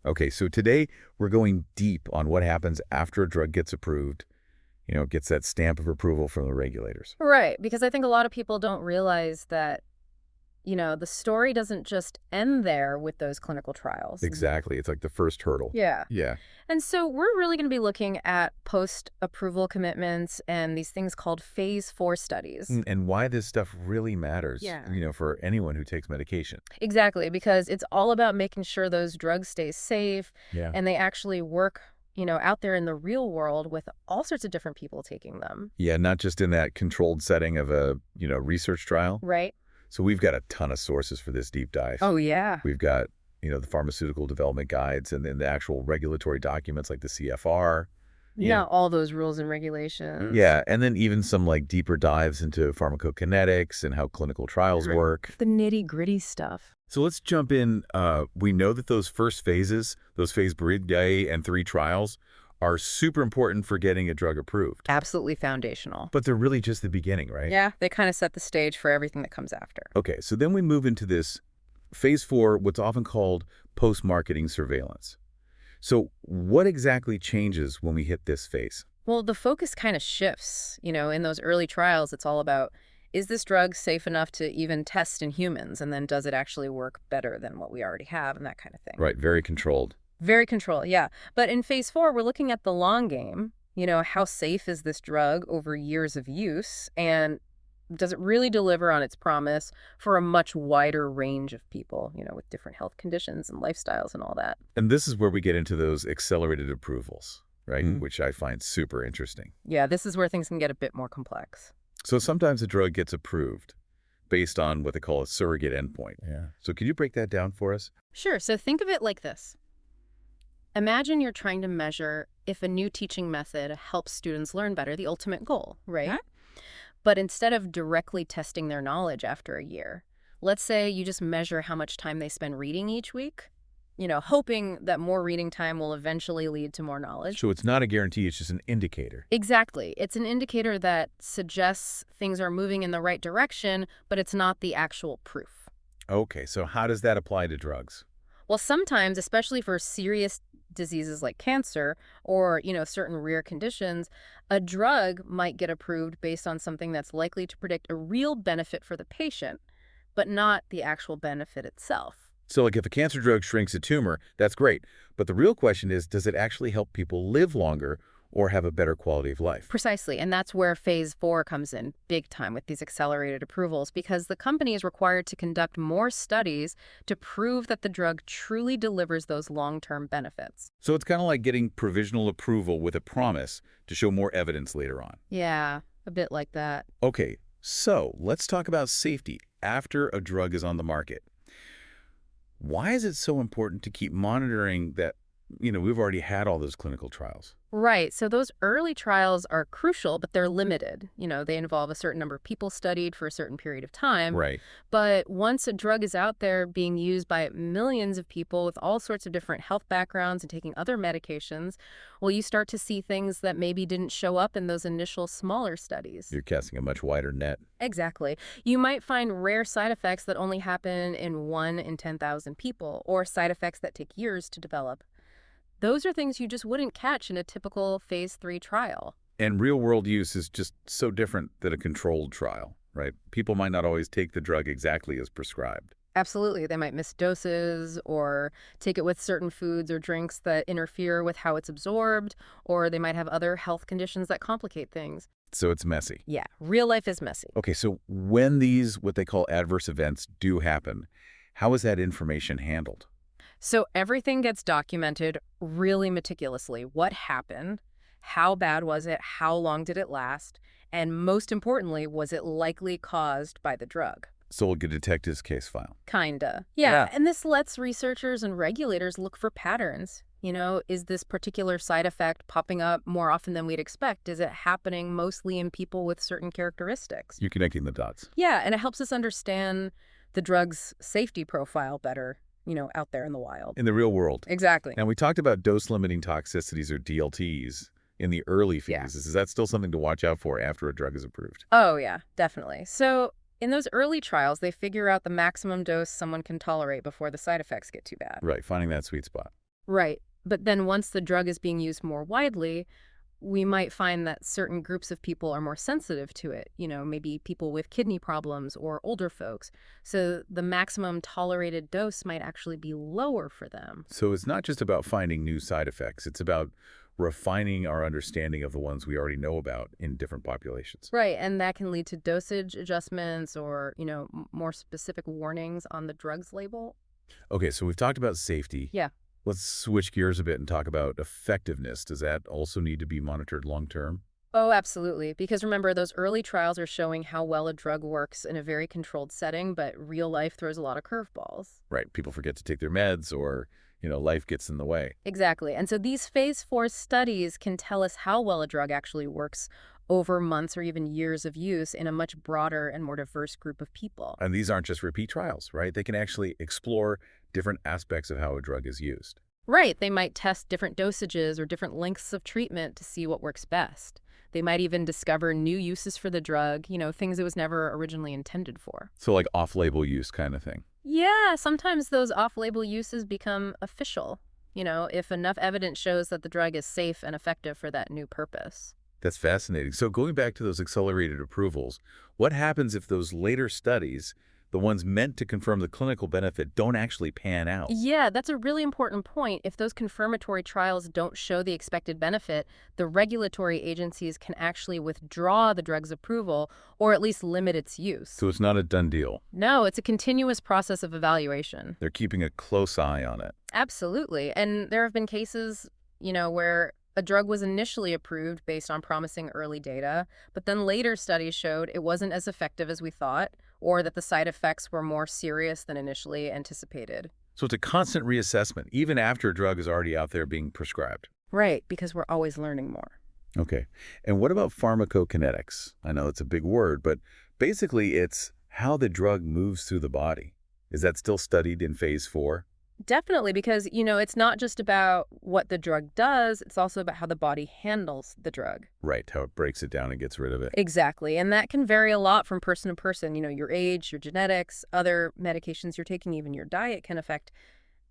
Okay, so today we're going deep on what happens after a drug gets approved, gets that stamp of approval from the regulators. Right, because I think a lot of people don't realize that, the story doesn't just end there with those clinical trials. Exactly. It's like the first hurdle. Yeah. Yeah. And so we're really going to be looking at post-approval commitments and these things called phase 4 studies. And why this stuff really matters, Yeah. for anyone who takes medication. Exactly, because it's all about making sure those drugs stay safe Yeah. and they actually work, out there in the real world with all sorts of different people taking them. Yeah, not just in that controlled setting of a, research trial. Right? So we've got a ton of sources for this deep dive. Oh, yeah. We've got, the pharmaceutical development guides and then the actual regulatory documents like the CFR. Yeah, all those rules and regulations. Yeah, and then even some like deeper dives into pharmacokinetics and how clinical trials work. The nitty-gritty stuff. So let's jump in. We know that those first phases, those phase 3 and 3 trials, are super important for getting a drug approved. Absolutely foundational. But they're really just the beginning, right? Yeah, they kind of set the stage for everything that comes after. Okay, so then we move into this phase 4, what's often called post-marketing surveillance. So what exactly changes when we hit this phase? Well, the focus kind of shifts. In those early trials, it's all about, is this drug safe enough to even test in humans? And then does it actually work better than what we already have and that kind of thing? Right, very controlled. Very controlled, yeah. But in phase 4, we're looking at the long game. How safe is this drug over years of use? And does it really deliver on its promise for a much wider range of people, with different health conditions and lifestyles and all that? And this is where we get into those accelerated approvals, right? Mm. Which I find super interesting. Yeah, this is where things can get a bit more complex. So sometimes a drug gets approved based on what they call a surrogate endpoint. Yeah. So could you break that down for us? Sure, so think of it like this. Imagine you're trying to measure if a new teaching method helps students learn better, the ultimate goal, right? Huh? But instead of directly testing their knowledge after a year, let's say you just measure how much time they spend reading each week, hoping that more reading time will eventually lead to more knowledge. So it's not a guarantee, it's just an indicator. Exactly. It's an indicator that suggests things are moving in the right direction, but it's not the actual proof. Okay, so how does that apply to drugs? Well, sometimes, especially for serious diseases like cancer or, certain rare conditions, a drug might get approved based on something that's likely to predict a real benefit for the patient, but not the actual benefit itself. So like if a cancer drug shrinks a tumor, that's great. But the real question is, does it actually help people live longer or have a better quality of life? Precisely, and that's where phase 4 comes in big time with these accelerated approvals, because the company is required to conduct more studies to prove that the drug truly delivers those long-term benefits. So it's kind of like getting provisional approval with a promise to show more evidence later on. Yeah, a bit like that. Okay, so let's talk about safety after a drug is on the market. Why is it so important to keep monitoring that, we've already had all those clinical trials? Right. So those early trials are crucial, but they're limited. They involve a certain number of people studied for a certain period of time. Right. But once a drug is out there being used by millions of people with all sorts of different health backgrounds and taking other medications, well, you start to see things that maybe didn't show up in those initial smaller studies. You're casting a much wider net. Exactly. You might find rare side effects that only happen in 1 in 10,000 people, or side effects that take years to develop. Those are things you just wouldn't catch in a typical phase 3 trial. And real-world use is just so different than a controlled trial, right? People might not always take the drug exactly as prescribed. Absolutely. They might miss doses or take it with certain foods or drinks that interfere with how it's absorbed, or they might have other health conditions that complicate things. So it's messy. Yeah, real life is messy. Okay, so when these, what they call adverse events, do happen, how is that information handled? So everything gets documented really meticulously. What happened? How bad was it? How long did it last? And most importantly, was it likely caused by the drug? So we'll get a detective's case file. Kinda. Yeah, and this lets researchers and regulators look for patterns. Is this particular side effect popping up more often than we'd expect? Is it happening mostly in people with certain characteristics? You're connecting the dots. Yeah, and it helps us understand the drug's safety profile better, out there in the wild. In the real world. Exactly. And we talked about dose-limiting toxicities or DLTs in the early Yeah. phases. Is that still something to watch out for after a drug is approved? Oh, yeah, definitely. So in those early trials, they figure out the maximum dose someone can tolerate before the side effects get too bad. Right, finding that sweet spot. Right. But then once the drug is being used more widely, we might find that certain groups of people are more sensitive to it, maybe people with kidney problems or older folks. So the maximum tolerated dose might actually be lower for them. So it's not just about finding new side effects. It's about refining our understanding of the ones we already know about in different populations. Right, and that can lead to dosage adjustments or, more specific warnings on the drug's label. Okay, so we've talked about safety. Yeah. Let's switch gears a bit and talk about effectiveness. Does that also need to be monitored long term? Oh, absolutely. Because remember, those early trials are showing how well a drug works in a very controlled setting, but real life throws a lot of curveballs. Right, people forget to take their meds or, life gets in the way. Exactly. And so these phase 4 studies can tell us how well a drug actually works over months or even years of use in a much broader and more diverse group of people. And these aren't just repeat trials, right? They can actually explore different aspects of how a drug is used. Right. They might test different dosages or different lengths of treatment to see what works best. They might even discover new uses for the drug, things it was never originally intended for. So like off-label use kind of thing. Yeah, sometimes those off-label uses become official, if enough evidence shows that the drug is safe and effective for that new purpose. That's fascinating. So going back to those accelerated approvals, what happens if those later studies, the ones meant to confirm the clinical benefit, don't actually pan out? Yeah, that's a really important point. If those confirmatory trials don't show the expected benefit, the regulatory agencies can actually withdraw the drug's approval or at least limit its use. So it's not a done deal. No, it's a continuous process of evaluation. They're keeping a close eye on it. Absolutely. And there have been cases, where a drug was initially approved based on promising early data, but then later studies showed it wasn't as effective as we thought, or that the side effects were more serious than initially anticipated. So it's a constant reassessment, even after a drug is already out there being prescribed. Right, because we're always learning more. Okay. And what about pharmacokinetics? I know it's a big word, but basically it's how the drug moves through the body. Is that still studied in phase 4? Definitely, because, it's not just about what the drug does, it's also about how the body handles the drug. Right, how it breaks it down and gets rid of it. Exactly. And that can vary a lot from person to person. Your age, your genetics, other medications you're taking, even your diet can affect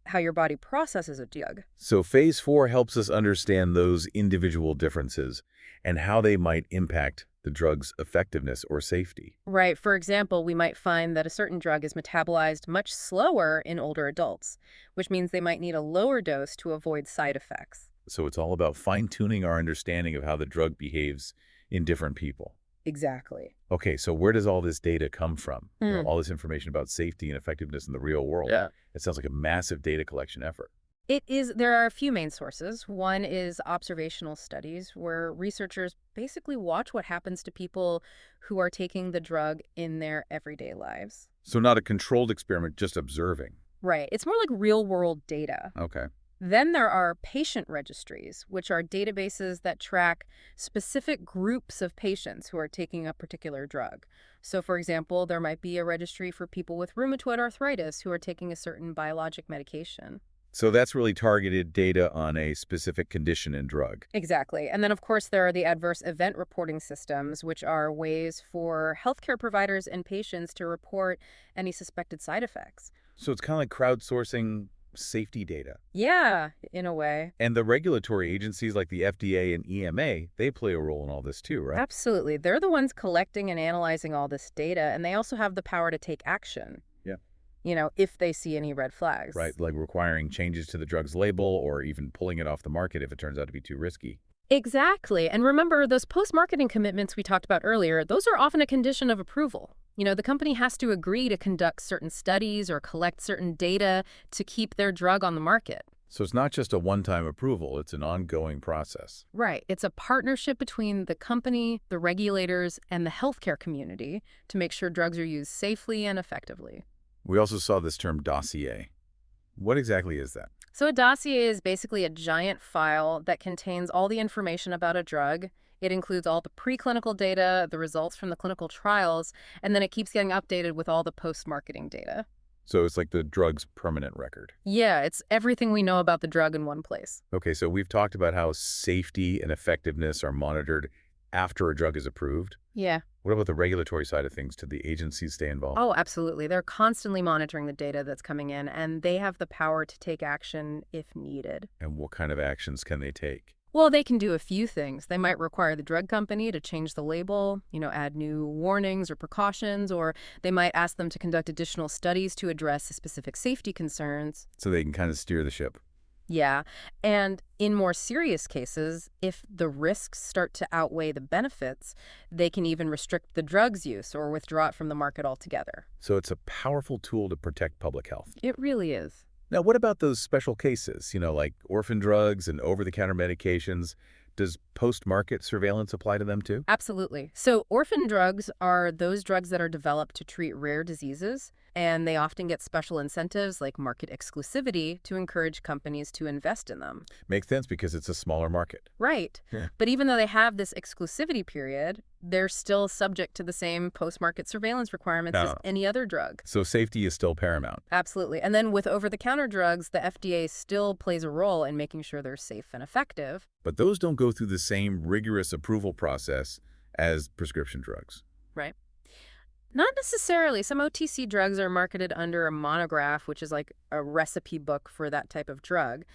how your body processes a drug. So phase 4 helps us understand those individual differences and how they might impact the drug's effectiveness or safety. Right. For example, we might find that a certain drug is metabolized much slower in older adults, which means they might need a lower dose to avoid side effects. So it's all about fine-tuning our understanding of how the drug behaves in different people. Exactly. Okay, so where does all this data come from? Hmm. All this information about safety and effectiveness in the real world. Yeah. It sounds like a massive data collection effort. It is, there are a few main sources. One is observational studies, where researchers basically watch what happens to people who are taking the drug in their everyday lives. So not a controlled experiment, just observing. Right. It's more like real world data. Okay. Then there are patient registries, which are databases that track specific groups of patients who are taking a particular drug. So, for example, there might be a registry for people with rheumatoid arthritis who are taking a certain biologic medication. So that's really targeted data on a specific condition and drug. Exactly. And then, of course, there are the adverse event reporting systems, which are ways for healthcare providers and patients to report any suspected side effects. So it's kind of like crowdsourcing safety data. Yeah, in a way. And the regulatory agencies like the FDA and EMA, they play a role in all this too, right? Absolutely. They're the ones collecting and analyzing all this data, and they also have the power to take action, Yeah. if they see any red flags. Right, like requiring changes to the drug's label or even pulling it off the market if it turns out to be too risky. Exactly. And remember, those post-marketing commitments we talked about earlier, those are often a condition of approval. The company has to agree to conduct certain studies or collect certain data to keep their drug on the market. So it's not just a one-time approval, it's an ongoing process. Right. It's a partnership between the company, the regulators, and the healthcare community to make sure drugs are used safely and effectively. We also saw this term dossier. What exactly is that? So a dossier is basically a giant file that contains all the information about a drug. It includes all the preclinical data, the results from the clinical trials, and then it keeps getting updated with all the post-marketing data. So it's like the drug's permanent record. Yeah, it's everything we know about the drug in one place. Okay, so we've talked about how safety and effectiveness are monitored after a drug is approved. Yeah. What about the regulatory side of things? Do the agencies stay involved? Oh, absolutely. They're constantly monitoring the data that's coming in, and they have the power to take action if needed. And what kind of actions can they take? Well, they can do a few things. They might require the drug company to change the label, add new warnings or precautions, or they might ask them to conduct additional studies to address specific safety concerns. So they can kind of steer the ship. Yeah. And in more serious cases, if the risks start to outweigh the benefits, they can even restrict the drug's use or withdraw it from the market altogether. So it's a powerful tool to protect public health. It really is. Now, what about those special cases, like orphan drugs and over-the-counter medications? Does post-market surveillance apply to them too? Absolutely. So orphan drugs are those drugs that are developed to treat rare diseases, and they often get special incentives like market exclusivity to encourage companies to invest in them. Makes sense because it's a smaller market. Right. Yeah. But even though they have this exclusivity period, they're still subject to the same post-market surveillance requirements as any other drug. So safety is still paramount. Absolutely. And then with over-the-counter drugs, the FDA still plays a role in making sure they're safe and effective. But those don't go through the same rigorous approval process as prescription drugs. Right. Not necessarily. Some OTC drugs are marketed under a monograph, which is like a recipe book for that type of drug.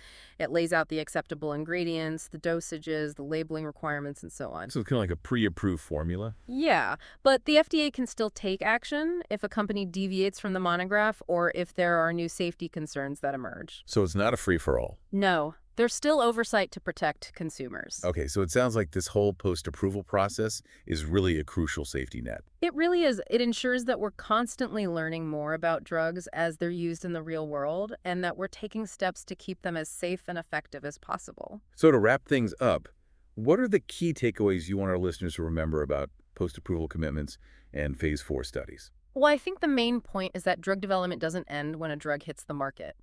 It lays out the acceptable ingredients, the dosages, the labeling requirements, and so on. So it's kind of like a pre-approved formula. Yeah, but the FDA can still take action if a company deviates from the monograph or if there are new safety concerns that emerge. So it's not a free-for-all. No, there's still oversight to protect consumers. Okay, so it sounds like this whole post-approval process is really a crucial safety net. It really is. It ensures that we're constantly learning more about drugs as they're used in the real world and that we're taking steps to keep them as safe and effective as possible. So to wrap things up, what are the key takeaways you want our listeners to remember about post-approval commitments and phase 4 studies? Well, I think the main point is that drug development doesn't end when a drug hits the market.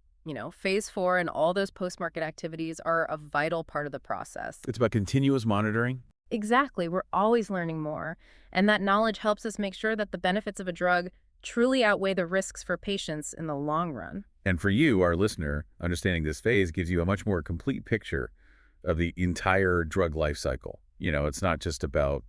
Phase 4 and all those post-market activities are a vital part of the process. It's about continuous monitoring. Exactly. We're always learning more. And that knowledge helps us make sure that the benefits of a drug truly outweigh the risks for patients in the long run. And for you, our listener, understanding this phase gives you a much more complete picture of the entire drug life cycle. It's not just about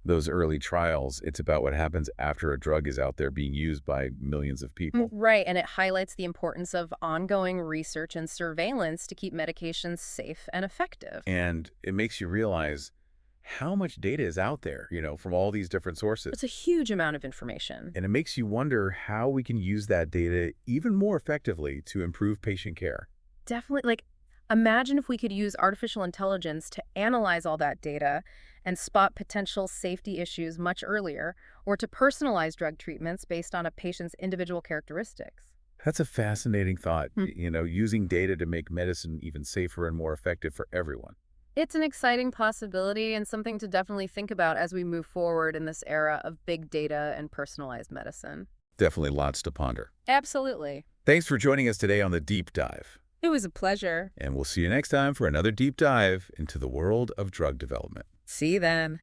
those early trials. It's about what happens after a drug is out there being used by millions of people. Right, and it highlights the importance of ongoing research and surveillance to keep medications safe and effective. And it makes you realize how much data is out there, from all these different sources. It's a huge amount of information. And it makes you wonder how we can use that data even more effectively to improve patient care. Definitely, imagine if we could use artificial intelligence to analyze all that data and spot potential safety issues much earlier, or to personalize drug treatments based on a patient's individual characteristics. That's a fascinating thought, using data to make medicine even safer and more effective for everyone. It's an exciting possibility and something to definitely think about as we move forward in this era of big data and personalized medicine. Definitely lots to ponder. Absolutely. Thanks for joining us today on The Deep Dive. It was a pleasure. And we'll see you next time for another deep dive into the world of drug development. See you then.